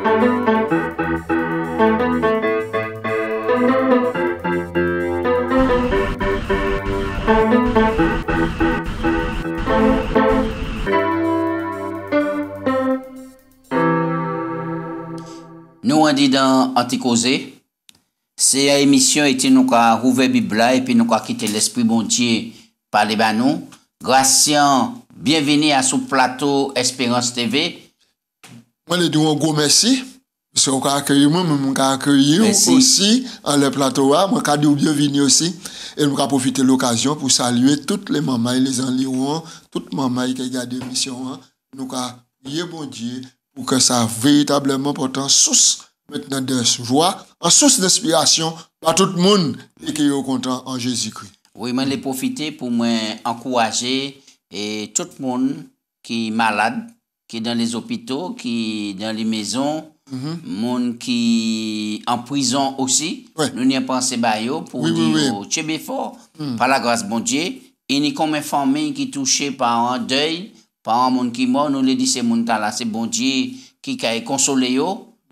Nous on dit dans Anticausé, c'est une émission et nous avons ouvert la Bible et puis nous avons quitté l'Esprit bon Dieu par les banous. Gracien, bienvenue à ce plateau Espérance TV. Moi, je dis un gros merci. Parce qu'on a accueilli moi, mais on a accueilli aussi en le plateau. Moi, je dis bienvenue aussi. Et nous avons profité de l'occasion pour saluer toutes les mamans et les environs, toutes les mamans qui regardent l'émission. Nous avons prié bon Dieu pour que ça véritablement porte en source maintenant de joie, en source d'inspiration pour tout le monde et qui est content en Jésus-Christ. Oui, moi, j'ai profité pour m'encourager et tout le monde qui est malade, qui est dans les hôpitaux, qui est dans les maisons, monde qui est en prison aussi. Ouais. Nous n'y avons pensé pour dire tchébé fort, par la grâce bon Dieu. Et ni comme une famille qui est touchée par un deuil, par un monde qui est mort, nous les dit c'est monde là, c'est bon Dieu qui a consolé,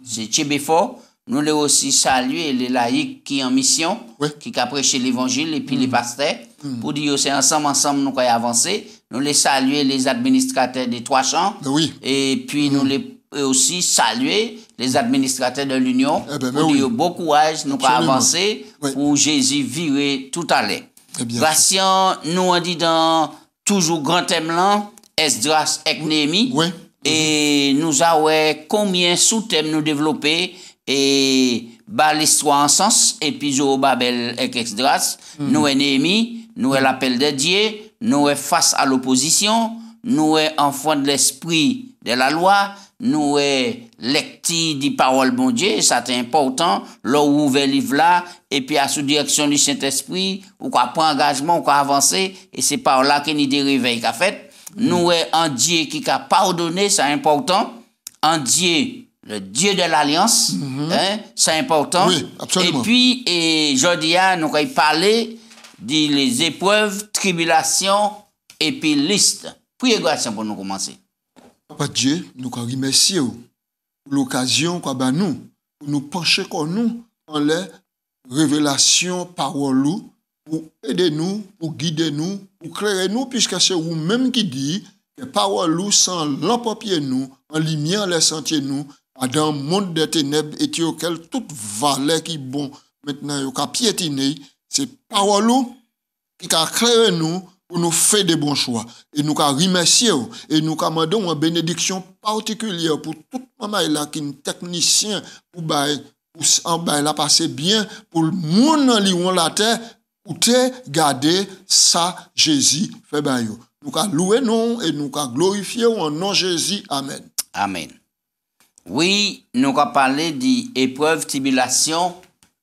c'est tchébé fort. Nous les aussi saluer les laïcs qui sont en mission, qui ont prêché l'évangile et puis les pasteurs, pour dire c'est ensemble nous allons avancer. Nous les saluer les administrateurs des trois champs, et puis nous les aussi saluer les administrateurs de l'Union, pour dire bon courage, nous allons avancer pour Jésus virer tout à l'heure. Gracien, nous on dit dans toujours grand thème là, Esdras et Néhémie, et nous avons combien sous-thèmes nous développer et l'histoire en sens, et puis Zorobabel et Esdras, nous est Néhémie, nous est l'appel de Dieu, nous est face à l'opposition, nous est enfant de l'esprit de la loi, nous est lecteur des paroles bon Dieu, ça c'est important, là où ouvert livre là, et puis à sous direction du Saint-Esprit, ou quoi prend engagement, ou quoi avancer, et c'est par là que nous dérivons qu'a fait. Nous est un Dieu qui a pardonné, c'est important, un Dieu, le Dieu de l'Alliance, c'est important. Oui, absolument. Et puis, je dis, nous avons parlé des épreuves, tribulations, et puis liste. Priez grâce pour nous commencer. Papa Dieu, nous vous remercions pour l'occasion qu'on a nous, pour nous pencher comme nous dans les révélations, paroles, pour aider nous, pour guider nous, pour éclairer nous, puisque c'est vous-même qui dit que paroles sans lampe au pied nous, en lumière les sentiers nous, dans le monde des ténèbres, et auquel toute valeur qui est bon, maintenant, il y a piétiner, c'est paroles qui éclairent nous, pour nous faire des bons choix. Et nous remercions et nous commandons une bénédiction particulière pour tout le monde là qui est technicien pour la passer bien, pour le monde qui est la terre, pour te garder ça, Jésus fait bayo. Nous louer non et nous glorifier en nom de Jésus. Amen. Amen. Oui, nous allons parler d'épreuves, tribulation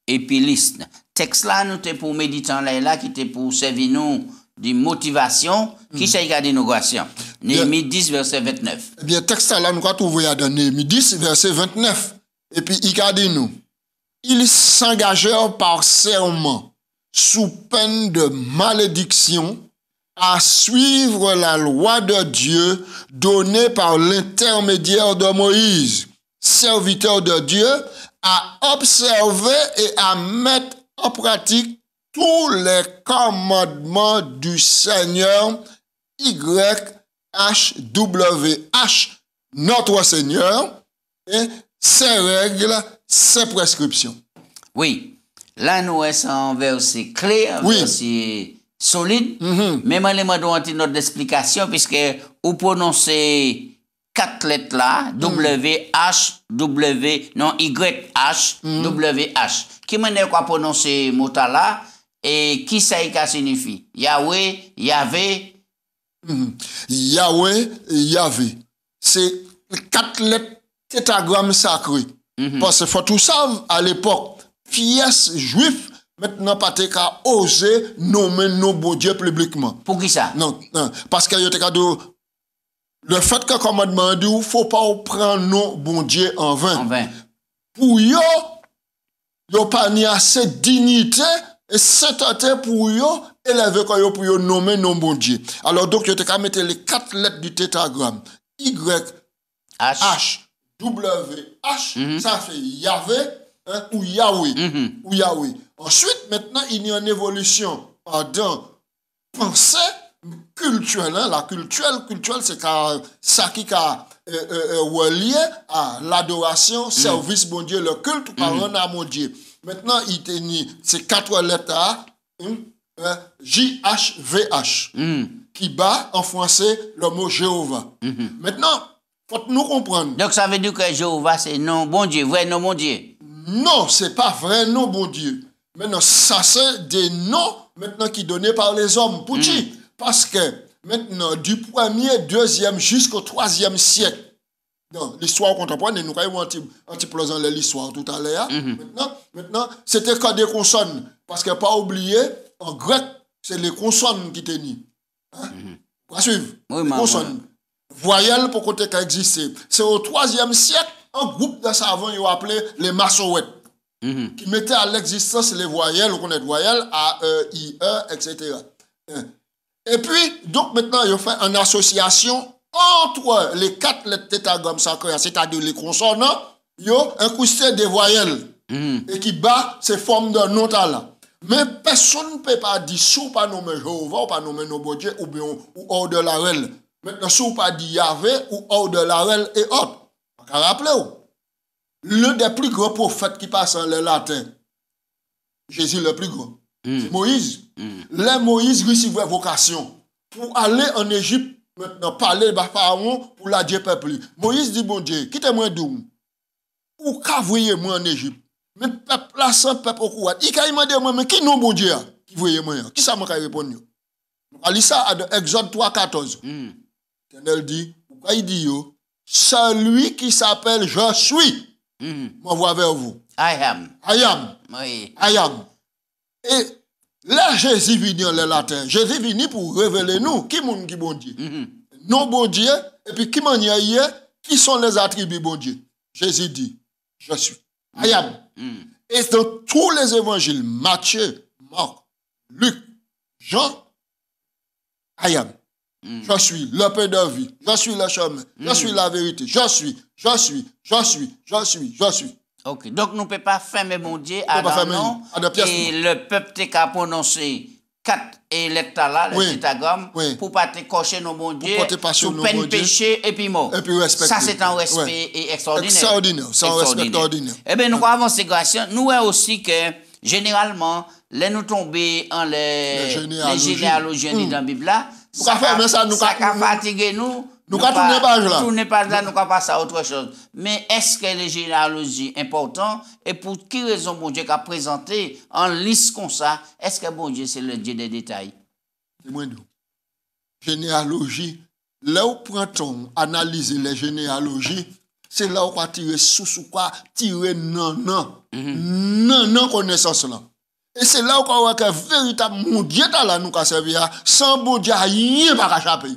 et puis liste. Texte là, nous sommes pour méditer là, qui était pour servir nous de motivation, qui s'est gardé nos graciens. Néhémie 10, verset 29. Eh bien, texte là, nous allons trouver dans Néhémie 10, verset 29. Et puis, il a dit nous, ils s'engagèrent par serment, sous peine de malédiction, à suivre la loi de Dieu donnée par l'intermédiaire de Moïse, serviteur de Dieu, à observer et à mettre en pratique tous les commandements du Seigneur YHWH, notre Seigneur, et ses règles, ses prescriptions. Oui, là nous sommes en verset clair, verset solide, mais moi je dois notre explication, puisque vous prononcez 4 lettres là, YH, qui m'a quoi prononcer mot là, et qui ça signifie? Yahweh, Yahvé. Yahweh, Yahvé. C'est 4 lettres tétragramme sacré. Parce que faut tout ça à l'époque, pièces juifs, maintenant pas qu'à oser nommer nos bons dieux publiquement. Pour qui ça? Non, parce que le fait que le commandement dit, il ne faut pas prendre nos bons dieux en vain. Pour yo pas ni assez dignité et sainteté pour yo élever pour yo nommer nos bons dieux. Alors donc, yo te ka mettre les 4 lettres du tétragramme. YHWH. YHWH, ça fait Yahvé, hein, ou Yahweh. Ou Yahweh. Ensuite, maintenant, il y a une évolution dans pensée culturelle. Hein. La culturelle, c'est ça qui a relié à l'adoration, service, bon Dieu, le culte, par un à mon Dieu. Maintenant, il tenait ces 4 lettres, JHVH, qui bat en français le mot Jéhovah. Maintenant, faut nous comprendre. Donc ça veut dire que Jéhovah, c'est non bon Dieu, vrai non bon Dieu. Non, c'est pas vrai non bon Dieu. Maintenant, ça c'est des noms maintenant qui donnés par les hommes. Pour qui? Parce que maintenant, du 1er, 2e jusqu'au 3e siècle, dans l'histoire contemporaine, nous avons antiplosant l'histoire tout à l'heure. Maintenant, c'était que des consonnes. Parce que pas oublier, en grec, c'est les consonnes qui tenaient. Hein? Vous suivre? Oui, les consonnes. Voyelles pour côté qui existait. C'est au 3e siècle, un groupe de savants, ils ont appelé les Massoètes, qui mettaient à l'existence les voyelles, on connaît les voyelles, A, E, I, E, etc. Et puis, donc maintenant, ils ont fait une association entre les 4 lettres tétragrammes sacrés, c'est-à-dire les consonnes, ils ont incrusté des voyelles, et qui bat ces formes de notes là. Mais personne ne peut pas dire, si on pas nommer Jéhovah, ou pas nommer nos bon Dieu, ou bien ou hors de la règle. Maintenant, si on pas dit Yahvé, ou hors de la règle et autres. Rappelez-vous, l'un des plus grands prophètes qui passe en le latin, Jésus le plus grand, c'est Moïse. Là, Moïse recevait vocation pour aller en Égypte, maintenant parler de Pharaon pour la Dieu peuple. Moïse dit, bon Dieu, quittez-moi d'où? Ou qu'envoyez-moi en Égypte? Mais peuple là, sans peuple au courant. Il a demandé, mais qui non bon Dieu? Qui voyez-moi? Qui ça m'a répondre? Ali ça à Exode 3:14. L'Éternel dit, pourquoi il dit yo? Celui qui s'appelle Je suis, m'envoie vers vous. I am. I am. Oui. I am. Et là, Jésus vient en le latin. Jésus vient pour révéler nous qui est qui bon Dieu. Non bon Dieu, et puis qui manière hier, qui sont les attributs bon Dieu. Jésus dit, je suis. I am. Et dans tous les évangiles, Matthieu, Marc, Luc, Jean, I am. Je suis le pain de vie. Je suis le chemin. Je suis la vérité. Je suis. Ok, donc nous ne pouvons pas fermer mon Dieu à non. Et le peuple t'a prononcé 4 lettres là, le tétragramme, pour ne pas te cocher nos bon Dieu, pour peine péché et puis mort. Ça, c'est un respect extraordinaire. C'est un respect extraordinaire. Eh bien, nous avons ces grâces. Nous voyons aussi que, généralement, les nous tomber en les généalogies dans la Bible là, ça a fatigué nous. Nous ne tournons pas là. Tourner pas là, nous ne pas ça autre chose. Mais est-ce que les généalogies importantes et pour quelle raison bon Dieu a présenté en liste comme ça, est-ce que bon Dieu c'est le Dieu des détails? C'est moins d'eau. Généalogie, là où prend-on analyser les généalogies, c'est là où on va tirer sous quoi, tirer non connaissance là. Et c'est là où on voit que véritable mon Dieu là nous a servi sans bon Dieu rien pas échapper.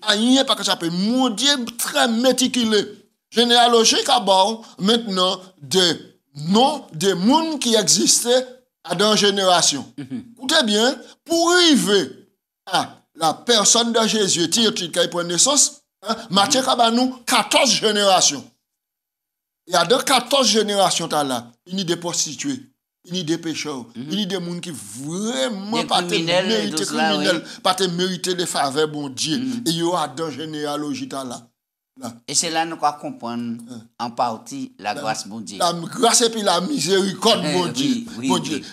Rien pas échapper. Mon Dieu très méticuleux. Généalogie qui bon maintenant de noms de monde qui existaient dans une génération. Écoutez bien, pour arriver à la personne de Jésus, qui prend naissance, Matthieu a nous 14 générations. Il y a dans 14 générations là, il y a des prostituées. Il y a des pécheurs, il y a des gens qui vraiment pas mérité les faveurs bon Dieu. Et il y a dans généalogie là. Et c'est là nous comprendre en partie la grâce bon Dieu. La grâce et puis la miséricorde bon Dieu.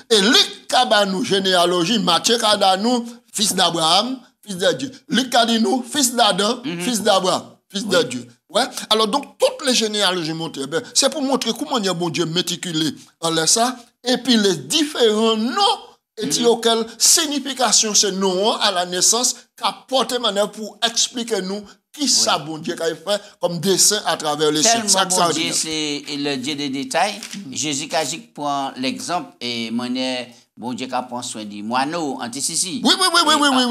Et Luc a nous généalogie, Matthieu a nous fils d'Abraham, fils de Dieu. Luc a dit nous fils d'Adam, fils d'Abraham, fils de Dieu. Ouais. Alors donc toutes les généalogies montées, c'est pour montrer comment il y a bon Dieu méticulé en ça. Et puis les différents noms et auxquels signification ce nom à la naissance qu'a porté manière pour expliquer nous qui ça bon Dieu qu'a fait comme dessin à travers les siècles. Tellement bon Dieu c'est le Dieu des détails. Jésus Kazik prend l'exemple et manière bon Dieu qu'a prend soin du moineau anti-sissi. Oui.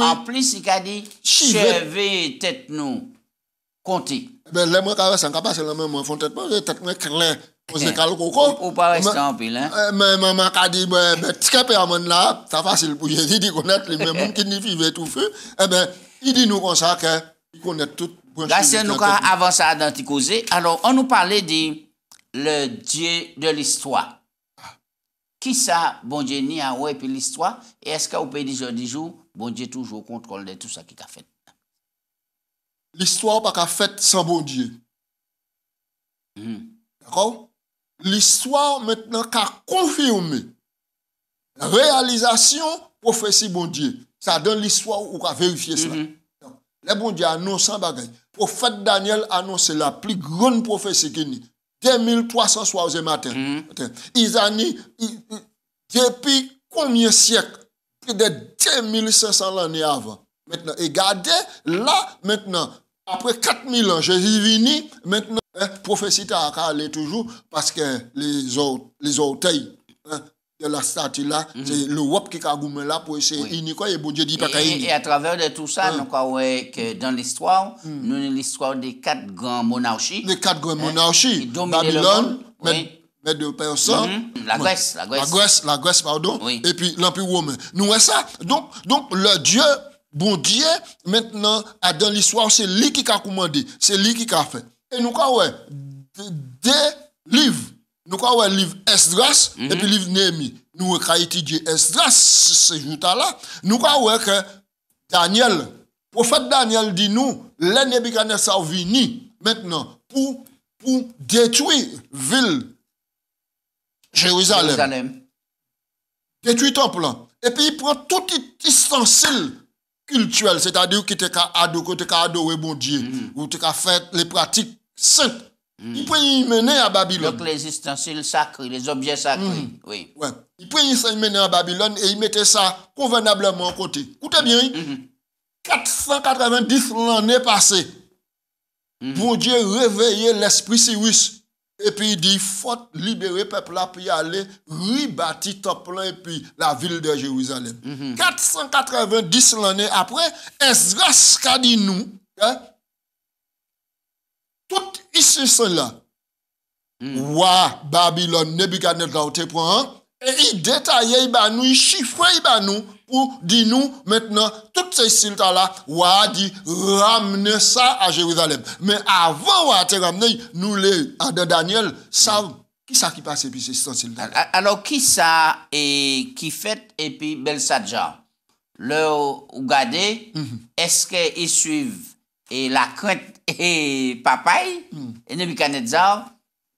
En plus il a dit cheveux tête nous compter. Ben les moi quand ça pas c'est le même font tête moi clair. Ou pas rester en pile, hein? Mais maman a dit, ticket paiement là, c'est facile pour Jésus de connaître les mêmes gens qui n'y vivent tout feu. Eh ben, il dit nous comme ça que Il connaît tout. Grâce nous avant ça d'anticausé. Alors, on nous parlait de le Dieu de l'histoire. Qui ça, bon Dieu, ni a ouais, puis l'histoire? Et est-ce qu'au pays du jour, bon Dieu toujours contrôle de tout ça qui a fait? L'histoire pas qu'a fait sans bon Dieu. D'accord? L'histoire maintenant qu'a confirmé réalisation prophétie bon Dieu. Ça donne l'histoire où qu'a vérifié cela. Le bon Dieu annonce un bagage. Prophète Daniel annonce la plus grande prophétie qu'il y a. 2300 soirs et matin. Ils ont dit, depuis combien de siècles? Plus de 2500 l'année avant. Maintenant, et regardez, là, maintenant, après 4000 ans, Jésus est venu, maintenant, prophétie a allé toujours, parce que les orteils de la statue là, c'est l'Europe qui a goumé là pour essayer uniquement, et bon Dieu dit pas qu'il y a. Et à travers de tout ça, nous croyons que dans l'histoire, nous avons l'histoire des 4 grandes monarchies. Les 4 grandes monarchies. Babylone, mais de personnes. La Grèce. La Grèce, pardon. Oui. Et puis l'Empire romain. Nous voyons ça. Donc, le Dieu, bon Dieu, maintenant, dans l'histoire, c'est lui qui a commandé. C'est lui qui a fait. Et nous avons des livres. Nous avons le livre Esdras et puis le livre Néhémie. Nous avons étudié Esdras, ce jour-là. Nous avons que Daniel, prophète Daniel dit nous, les Nebuchadnezzar vini maintenant pour détruire ville Jérusalem. Détruire temple. Et puis il prend tout ustensile culturel, c'est-à-dire qui te adoré bon Dieu, ou te fait les pratiques saintes. Il peut y mener à Babylone. Donc les ustensiles sacrés, les objets sacrés. Oui. Ouais. Il peut y mener à Babylone et il mettait ça convenablement à côté. Écoutez bien, 490 l'année passée, bon Dieu réveillait l'esprit Cyrus. Et puis il dit, il faut libérer le peuple là pour y aller, rebâtir le temple et puis la ville de Jérusalem. 490 l'année après, Esdras a dit nous, tout ici cela, Wa Babylone, Nebuchadnezzar te prend, et il détaillait, il chiffrait, pour dire nous, maintenant, toutes ces styles-là, Wa dit, ramener ça à Jérusalem. Mais avant Wa te ramener, nous les, dans Daniel, ça, qui ça qui passe, et puis c'est styles-là. Alors, qui ça, et qui fait, et puis Belshazzar, le regardez, est-ce qu'ils suivent et la crainte et papaye, et Nebuchadnezzar,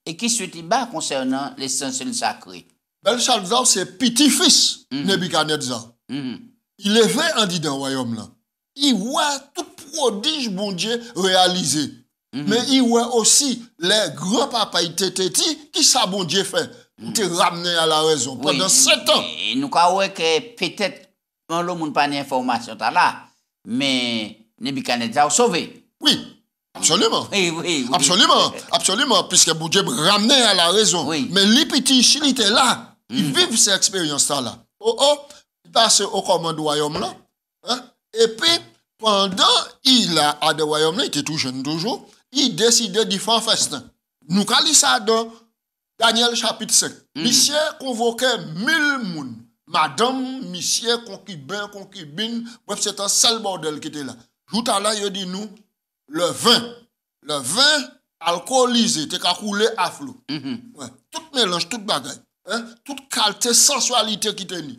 et qui suit bas concernant l'essentiel sacré? Belshazzar, c'est petit-fils Nebuchadnezzar. Il est vrai en dit dans le royaume là. Il voit tout prodige, bon Dieu, réalisé. Mais il voit aussi les grands papayes tététi qui ça, bon Dieu, fait. Pour te ramener à la raison pendant 7 ans. Et nous croyons que peut-être, on ne peut pas d'informations là, mais Nebuchadnezzar sauvé. Oui. Absolument. Oui. Absolument, puisque bon Dieu ramené à la raison. Oui. Mais les petits, il était là. Ils vivent cette expérience-là. Il passe au commande du royaume là. Et puis, pendant il a à le royaume là, il était tout jeune toujours, il décidait d'y faire un festin. Nous avons ça dans Daniel chapitre 5. Monsieur convoquait 1000 personnes. Madame, monsieur, concubine, bref, c'est un seul bordel qui était là. Tout à l'heure, il dit nous, le vin alcoolisé, t'es qu'à couler à flot. Ouais. Tout mélange, toute bagaille. Toute qualité, sensualité qui tenait.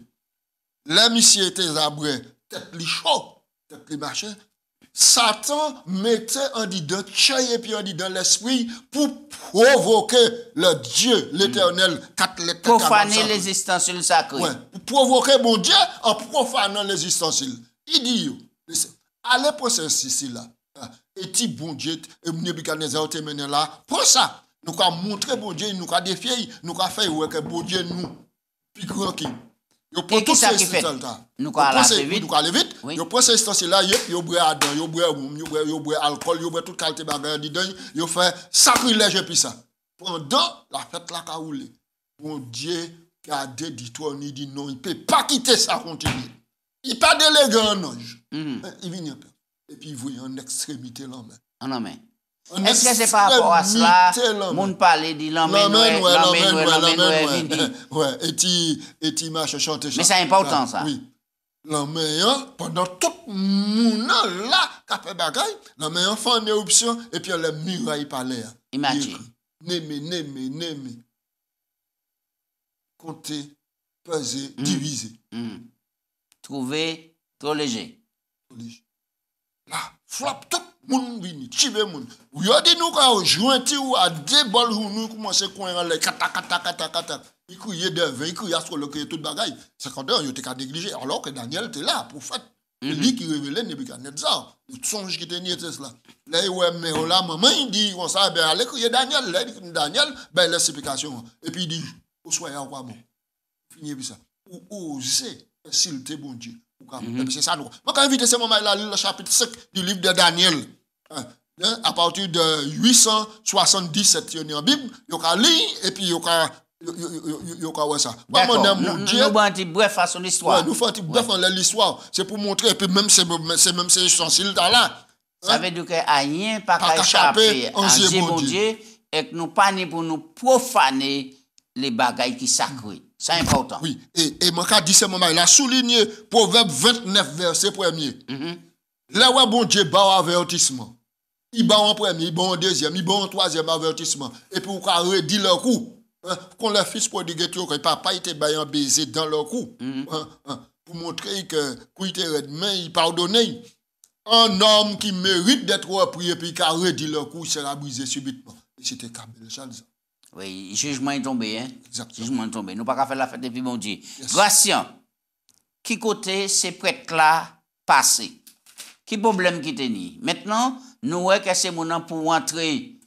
Les messieurs étaient abrés, tête li chaud, tête li machin. Satan mettait en dedans, et puis en dedans l'esprit pour provoquer le Dieu, l'éternel, profaner les ustensiles sacrés. Ouais. Pour provoquer mon Dieu en profanant les ustensiles. Il dit, allez pour ceci là. Et ti bon Dieu, Nebuchadnezzar te mené là, pour ça, nous avons montré bon Dieu, nous avons défié, nous avons fait que bon Dieu nous, puis grand qui. Et qui ça qui fait? Nous allons aller vite. Nous allons aller vite. Nous prenons ces instances-là, nous bois Adam, nous bois alcool, nous bois toute qualité bagarre dedans, nous faisons sacrilège et puis ça. Pendant la fête là, qu'a roulé, bon Dieu a dit, toi, il dit non, il ne peut pas quitter ça continuer. Il pas délégué un ange. Il vient un peu. Et puis il voit en extrémité l'homme. En main. Est-ce que c'est par rapport à cela, moun parle de l'emmène, ouais, et tu marches chanter. Mais c'est important ça. Oui. l'emmène pendant tout le monde là, qui a fait bagaille, l'emmène fait une éruption, et puis les murailles par l'air. Imagine. Némé. Compter, peser, diviser. Trouver trop léger. Là, frappe tout le monde vini, tuer le monde. Vous avez dit nous quand jointi ou à deux balles nous commencer coin les kata. Il couillait de vin, il couillait sur le tout bagaille. C'est quand on était qu'à négliger alors que Daniel était là pour faire lui qui révélait Nebuchadnezzar. Le songe qui était nié cela. Là ouais mais là maman il dit on ça ben allez couiller Daniel, là dit Daniel ben l'explication et puis il dit au soir à quoi bon. Fini puis ça. Ou oser insulter bon Dieu. C'est ça nous. Moi quand inviter ce moment là le chapitre 5 du livre de Daniel. À partir de 877 en Bible, il y a lire et puis il y a ça. D'accord. Nous avons un petit bref à son histoire. Nous faisons un petit bref à l'histoire. C'est pour montrer, et puis même ces ustensiles là. Ça veut dire qu'il n'y a rien pas échapper à Dieu, mon Dieu, et que nous pas ni pour nous profaner les bagailles qui sacrés. C'est important. Oui, et moi, quand je dis ce moment, il a souligné Proverbe 29, verset 1er. Là où bon Dieu bat avertissement. Il bat en premier, il bat en deuxième, il bat en troisième avertissement. Et puis, on a redit leur coup. Quand le fils prodigue, que papa était baillant baiser dans leur cou, pour montrer que quand il était redemain, il pardonnait. Un homme qui mérite d'être repris et puis qui a redit leur cou, il sera brisé subitement. Et c'était Kabel Charles. Oui, le jugement est tombé. Hein? Exactement. Jugement est tombé. Nous pas qu'à faire la fête depuis bon Dieu. Gratien, qui côté ces prêtres-là passés? Qui problème qui tenait? Maintenant, nous voyons que c'est mon pour entrer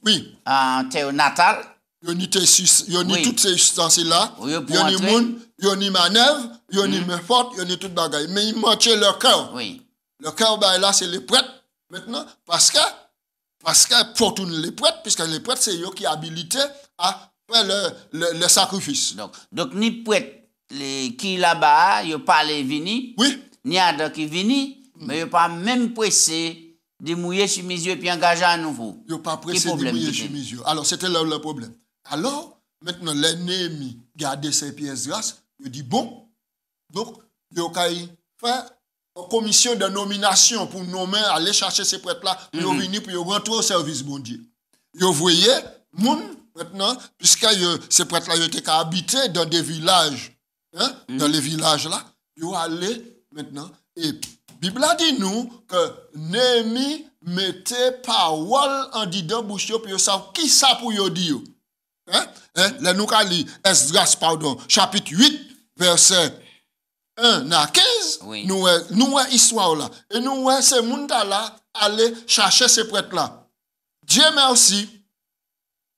en terre natale. Il y a toutes ces substances-là. Il y a des monde, il y a des manœuvres, il y a des mains fortes, il y a toutes bagailles. Mais il manquait leur cœur. Oui. Le cœur, là, c'est les prêtres. Maintenant, parce que pour tous les prêtres, puisque les prêtres, c'est eux qui habilités à faire le sacrifice. Donc, ni prêtres qui là-bas, ils pas les vini. Oui. Ni à qui vini, mais ils pas même pressé de mouiller sur mes yeux et puis engager à nouveau. Ils pas pressé de mouiller sur mes yeux. Alors, c'était là le problème. Alors, maintenant, l'ennemi garde ses pièces grâce, il dit bon, donc, il a fait une commission de nomination pour nommer, aller chercher ces prêtres-là, pour venir, pour rentrer au service, bon Dieu. Vous voyez, maintenant, puisque ces prêtres-là étaient habités dans des villages, dans les villages-là, ils allaient maintenant, et la Bible a dit nous que Néhémie mettait parole en disant bouche pour savoir qui ça pour yo dire. Là nous avons lu Esdras chapitre 8 verset 1 à 15. Oui. Nous avons histoire là et nous voyons ces gens là aller chercher ces prêtres là. Dieu merci.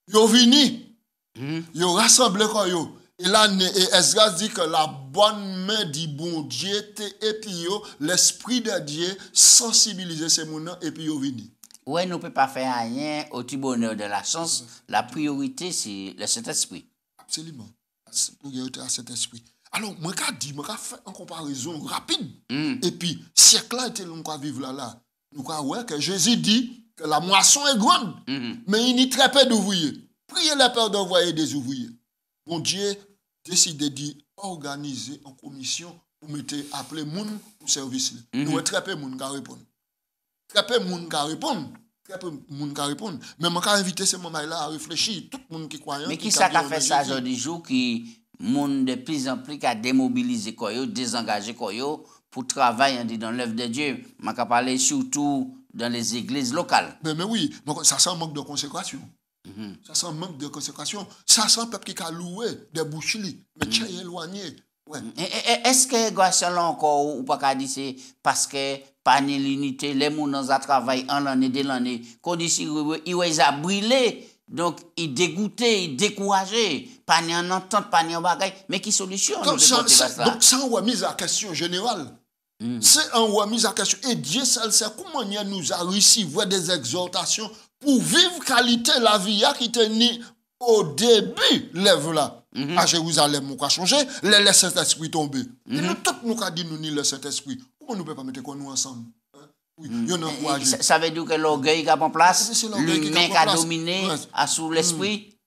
Yo vini. Yo rassemblé quoi yo. Et là, Esdras dit que la bonne main du bon Dieu et puis l'esprit de Dieu sensibiliser ces gens et puis yo vini. Ouais, nous ne pouvons pas faire rien au petit bonheur de la chance. La priorité, c'est le Saint-Esprit. Absolument. Priorité à Saint-Esprit. Alors, moi, je fais une comparaison rapide. Et puis, siècle là, nous allons vivre là. Nous allons voir que Jésus dit que la moisson est grande, mais il n'y a très peu d'ouvriers. Priez le Père d'envoyer des ouvriers. Mon Dieu décide d'organiser en commission pour appeler les gens pour service. Nous avons très peu de gens qui répondent. Très peu de gens qui répondent. Très peu de gens qui répondent. Mais je vais inviter ces moments-là à réfléchir. Tout le monde qui croit. Mais qui ça qui a fait ça aujourd'hui jour qui monde de plus en plus a démobilisé désengagé pour travailler dans l'œuvre de Dieu. Je vais parler surtout dans les églises locales. Mais oui, ça sent un manque de consécration. Ça sent un manque de consécration. Ça sent un peuple qui a loué des boucheries, mais qui est éloigné. Ouais. Est-ce que Gosselin encore ou pas dire c'est parce que pas l'unité, les gens qui travaillent en l'année de l'année, qu'on dit ils a brûlé, donc ils dégoûté, ils découragé, pas ni en entente, pas ni en bagaille, mais qui solution donc ça c'est une remise à question générale. C'est une remise à question. Et Dieu seul sait comment il nous a réussi voir des exhortations pour vivre qualité la vie qui tenait au début, lève là. À Jérusalem, on a changé, le Saint-Esprit tombé. Et nous, tout nous a dit, nous, ni le Saint-Esprit. Comment nous ne pouvons pas mettre nous ensemble? Oui, ça veut dire que l'orgueil qui a en place, l'humain qui a dominé sous l'esprit.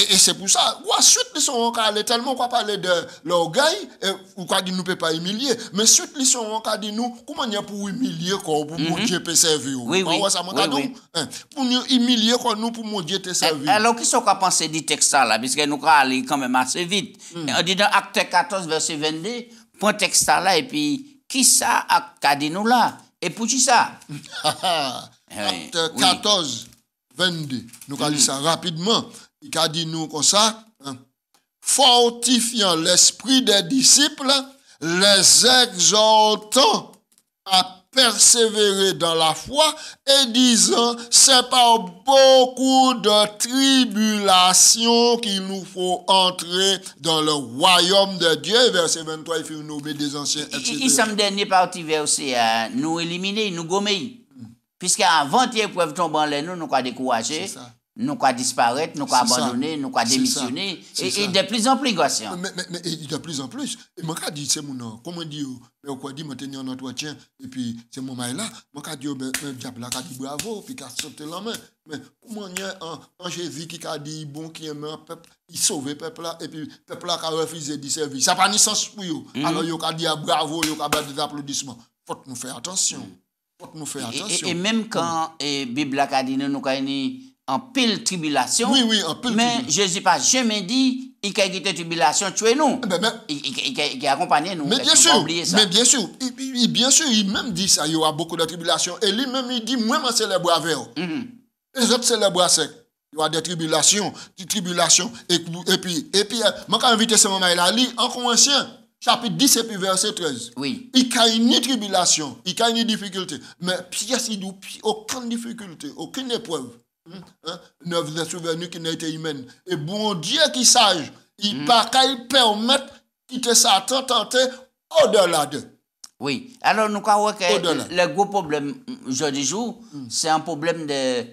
Et c'est pour ça, ou ensuite, ils sont tellement qu'on parle de l'orgueil, ou qu'on dit nous ne peut pas humilier, mais suite, ils sont dit nous, comment il y a pour humilier quoi, pour mon Dieu peut servir. Oui, oui. Pour nous humilier quoi, nous, pour mon Dieu te servir. Alors, qu'est-ce qu'on peut penser du texte là, puisque nous allons aller quand même assez vite. On dit dans Acte 14, verset 22, point texte là, et puis, qui ça a dit nous là? Et pour qui ça? Acte 14, 22, nous allons dire ça rapidement. Il a dit nous comme ça, fortifiant l'esprit des disciples, les exhortant à persévérer dans la foi et disant, c'est par beaucoup de tribulations qu'il nous faut entrer dans le royaume de Dieu. Verset 23, il fait nommer des anciens, etc. Il semble dernier parti verset, nous éliminer, nous gommer. Puisque avant qu'il épreuve tombe en l'air, nous avons découragé. Nous avons disparaître, nous avons abandonné, nous avons démissionné, et de plus en plus, Gossion. Mais de plus en plus. Et moi, je dis, c'est mon nom. Comment dire, mais on dit, maintenir un entretien, et puis, c'est mon mail là. Moi, je dis, un diable là, qui dit bravo, puis qui a sauté la main. Mais comment il y a un Jésus qui a dit, bon, qui aime un peuple, il sauve le peuple là, et puis, le peuple là qui a refusé de servir. Ça n'a pas ni sens pour eux. Alors, il a dit bravo, il a des applaudissements. Faut nous faire attention. Faut nous faire attention. Et même quand la Bible a dit, nous avons en pile tribulation. Oui, en pile mais Jésus pas jamais dit, il a quitté tribulation, tuez nous. Il a accompagné nous. Mais bien sûr, bien sûr, il même dit ça, il y aura beaucoup de tribulations. Et lui-même, il dit, moi, je célèbre avec eux. Les autres célèbrent à sec. Il y aura des tribulations. Et puis, moi, quand invité ce moment-là, lit en Corinthiens, chapitre 10 et puis verset 13. Oui. Il n'y a ni tribulation, il n'y a ni difficulté. Mais Pierre, il dit, aucune difficulté, aucune épreuve. Ne vous êtes souvenu qui n'a été humaine. Et bon Dieu qui sage, il pas qu'à permettre quitter Satan tenter au-delà d'eux. Oui. Alors nous croyons que le gros problème aujourd'hui c'est un problème de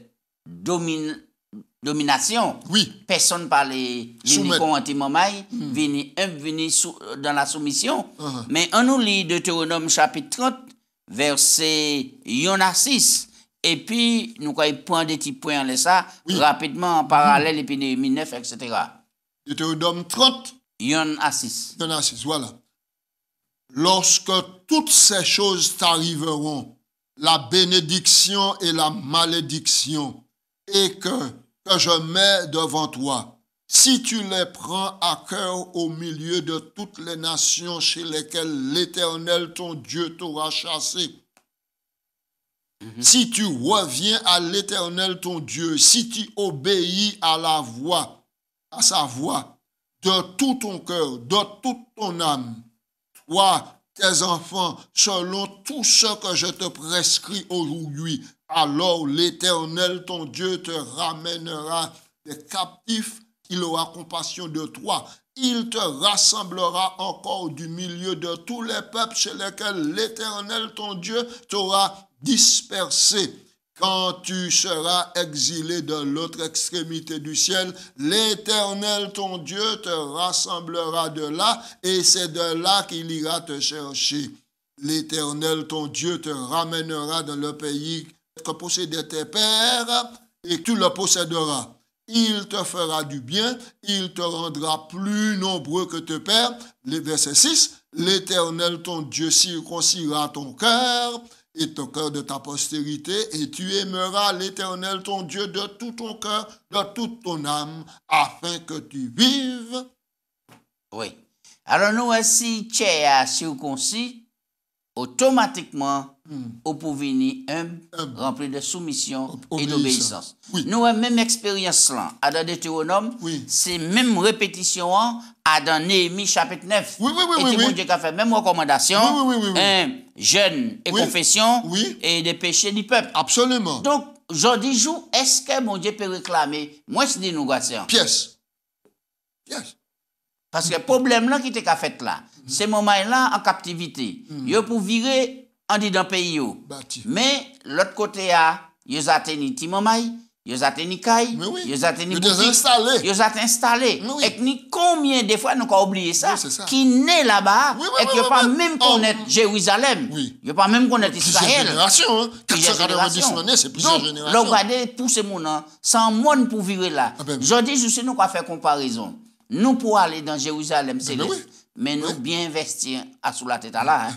domination. Oui. Personne parle vini anti-mamaï, vini dans la soumission. Mais on nous lit Deutéronome chapitre 30 verset 1 à 6. Et puis, nous allons prendre des petits points là, ça, rapidement, en parallèle, et puis 2009, etc. Deutéronome 30. 1 à 6. 1 à 6, voilà. Lorsque toutes ces choses t'arriveront, la bénédiction et la malédiction, et que je mets devant toi, si tu les prends à cœur au milieu de toutes les nations chez lesquelles l'Éternel, ton Dieu, t'aura chassé, si tu reviens à l'Éternel ton Dieu, si tu obéis à sa voix, de tout ton cœur, de toute ton âme, toi, tes enfants, selon tout ce que je te prescris aujourd'hui, alors l'Éternel ton Dieu te ramènera des captifs, il aura compassion de toi. Il te rassemblera encore du milieu de tous les peuples chez lesquels l'Éternel ton Dieu t'aura dispersé. Quand tu seras exilé de l'autre extrémité du ciel, l'Éternel ton Dieu te rassemblera de là, et c'est de là qu'il ira te chercher. L'Éternel ton Dieu te ramènera dans le pays que possédaient tes pères, et tu le posséderas. Il te fera du bien, il te rendra plus nombreux que tes pères. Le verset 6, l'Éternel ton Dieu circoncira ton cœur et ton cœur de ta postérité, et tu aimeras l'Éternel ton Dieu de tout ton cœur, de toute ton âme, afin que tu vives. Oui. Alors nous, si tu es circoncis, automatiquement, au pour venir rempli de soumission et d'obéissance. Oui. Nous avons même expérience là, à dans Deutéronome, c'est même répétition à dans Néhémie chapitre 9. Et bon Dieu qui a fait même recommandation, jeûne et confession et des péchés du peuple. Absolument. Donc, aujourd'hui, est-ce que mon Dieu peut réclamer, moi je dis nous, garçons. Pièce. Parce que le problème là qui était fait là, c'est moment là en captivité. Yo pour virer en dit dans pays yo. Mais l'autre côté a yo atteint ti mamay, Ils ont tenu caille, Mais oui. ils ont tenu Ils ont installé. ils ont installé. Mais oui. Et ni combien de fois nous avons oublié ça, Oui, c'est ça. qui naît là-bas, Oui, oui, et oui, qui oui, pas oui. même Oh. connaître Jérusalem. Oui. Ils pas même connaître Plusieurs Israël. générations, hein. Plusieurs 490 générations. années, c'est plusieurs Donc, générations. regardez pour ces gens, sans monde pour vivre là. Ah ben, Je dis, je sais, nous quoi faire comparaison. Nous pour aller dans Jérusalem céleste, oui. mais nous Oui. bien investir à sous la tête là. Hein.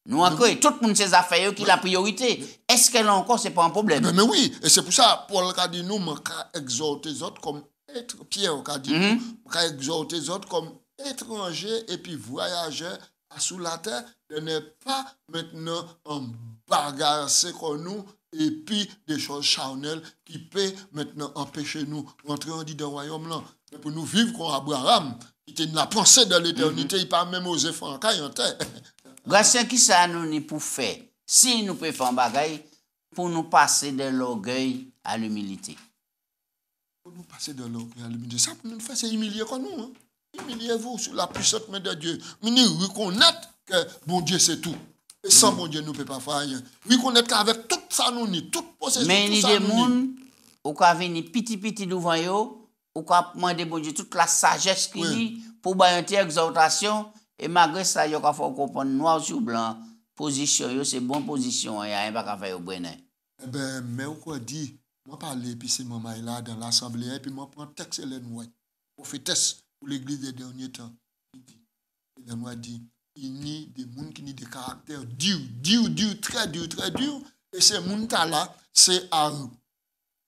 Nous encore, tout le monde ses affaires qui la priorité. Est-ce qu'elle encore, c'est pas un problème? Mais oui, et c'est pour ça, Paul a dit nous, on va exhorter les autres comme être, Pierre a dit nous, on va exhorter les autres comme étrangers et puis voyageurs à sous la terre, de ne pas maintenant en bagarre comme nous et puis des choses charnelles qui peuvent maintenant empêcher nous rentrer dans le royaume là. Mais pour nous vivre comme Abraham, qui était la pensée de l'éternité, il n'a pas même osé faire un caille en terre. Grâce à qui ça nous ni pour faire? Si nous pouvons faire un bagage pour nous passer de l'orgueil à l'humilité. Pour nous passer de l'orgueil à l'humilité, ça pour nous faire, c'est humilier comme nous. Hein. Humiliez-vous sur la puissante main de Dieu. Mais nous reconnaître que bon Dieu c'est tout. Et sans bon Dieu, nous ne pouvons pas faire rien. Reconnaître qu'avec tout ça, nous ni toute possession, Mais tout il y ça, a des nous gens ni. qui viennent petit devant eux, ou qui demander bon Dieu toute la sagesse qu'il Oui. dit pour une exhortation. Et malgré ça, il faut comprendre noir sur blanc, position, c'est bonne position, il n'y a rien à faire au Brénin. Eh bien, mais au quoi dit, moi parler, puis c'est maman là dans l'assemblée, et puis moi prends texte et les noix. Prophétesse pour l'église des derniers temps. Il dit, les noix dit, il n'y a des gens qui ont des caractères durs, très durs. Et ces gens-là, c'est à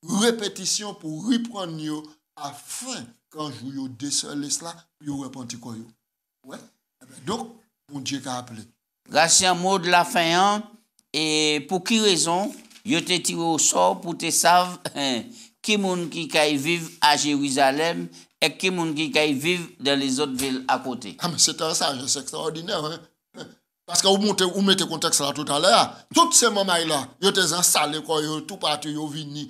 répétition pour reprendre yo, afin, quand je décèle cela, yo repentir quoi yo. Ouais. Eh ben, donc, mon Dieu a appelé. Grâce à un mot de la fin, hein, et pour qui raison, je te tiré au sort pour te savoir qui moun qui vivent à Jérusalem et qui moun qui vivent dans les autres villes à côté. Ah, mais c'est un sagesse extraordinaire. Hein? Parce que vous mettez le contexte là tout à l'heure. Toutes ces mamans-là, ils ont installé, tout partout, ils ont venu.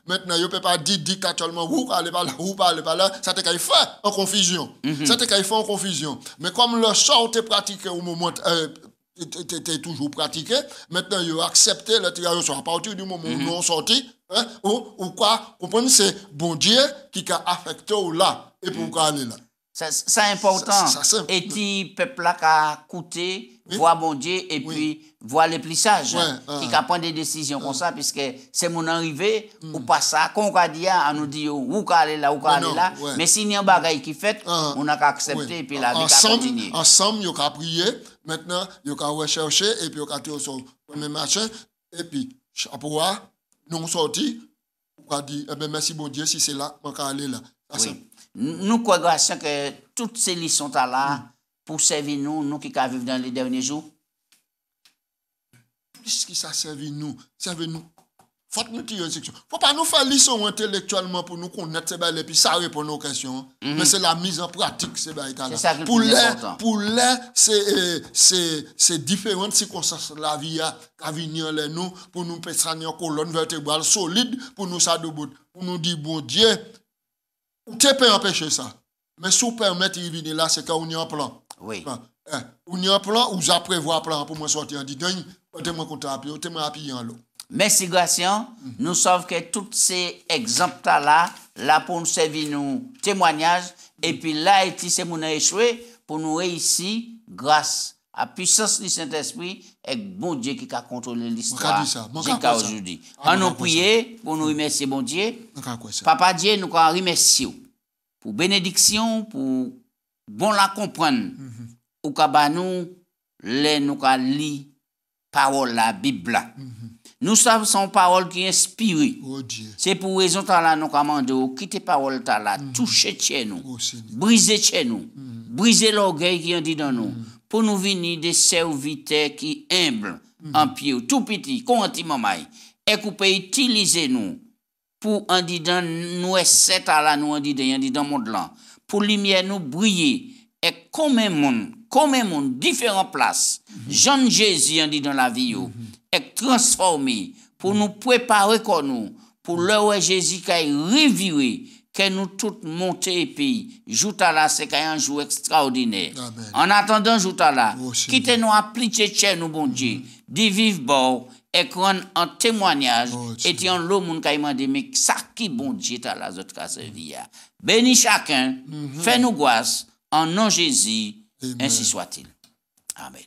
Maintenant, ils ne peuvent pas dire dictatorialement, vous parlez pas là, ça te fait en confusion. Ça te fait en confusion. Mais comme le sort est pratiqué au moment, t'es toujours pratiqué, maintenant, ils ont accepté le tirage à partir du moment où ils ont sorti, hein, ou quoi, comprenez, c'est bon Dieu qui a affecté là, et pour aller là. C'est important. Et si le peuple a coûté, voir bon Dieu, et puis voir les plissages, qui a pris des décisions comme ça, puisque c'est mon arrivée, ou pas ça, qu'on a dit, on nous dit, où aller là, où aller là. Mais s'il y a un bagage qui fait, on a qu'à accepter, et puis la vie a continué. Ensemble, on a prié, maintenant, on a recherché, et puis on a tiré sur le premier machin, et puis, chapeau, nous sortis, on a dit, eh bien, merci bon Dieu, si c'est là, on va aller là. Oui. Nous croyons que toutes ces leçons sont là pour servir nous qui vivons dans les derniers jours. Plus que ça servi nous. Faut nous tirer une section. Faut pas nous faire leçon intellectuellement pour nous connaître ces bails et puis ça répond aux questions. Mais c'est la mise en pratique ces bails là. Pour les c'est différentes circonstances la vie à venir les nous pour nous pétrir en colonne vertébrale solide pour nous ça debout. Pour nous dire bon Dieu, on ne peut empêcher ça. Mais si vous permettez de venir là, c'est qu'on y a un plan. Oui. On y a un plan, ou vous prévoyez un plan pour moi sortir en disant, on est appuyé en l'eau. Merci, Gratien. Nous savons que tous ces exemples-là, là pour nous servir nous témoignages, et puis là, c'est mon échoué pour nous réussir grâce à la puissance du Saint-Esprit et bon Dieu qui a contrôlé l'histoire jusqu'à aujourd'hui. On nous prier pour nous remercier, bon Dieu. Papa Dieu, nous remercions pour bénédiction, pour bon la comprendre. Ou qu'à nous, nous lire parole la Bible. Nous savons son parole qui inspire. C'est pour raison que nous commandons quitter parole là, toucher chez nous, briser chez nous, briser l'orgueil qui en dit dans nous. Pour nous venir des serviteurs qui humbles, en pied, tout petit, comme anti-mamaï, et qu'on peut utiliser nous pour en disant nous c'est à la nous en disant dans le monde là, pour lumière nous briller et comme un monde, différentes places, Jean Jésus en dit dans la vie et transformer pour nous préparer comme nous, pour l'heure où Jésus qui a reviré que nous tous monter et puis jouta là c'est un jour extraordinaire. Amen. En attendant jouta là quittez nous appliquer chez nous bon Dieu dit vive bon écran en témoignage, Oh, et ti en l'eau, moun ka demandé, mais ça qui bon Dieu t'a la autres ka servi. Bénis chacun, fais-nous grâce, en nom Jésus, Amen. ainsi soit-il. Amen.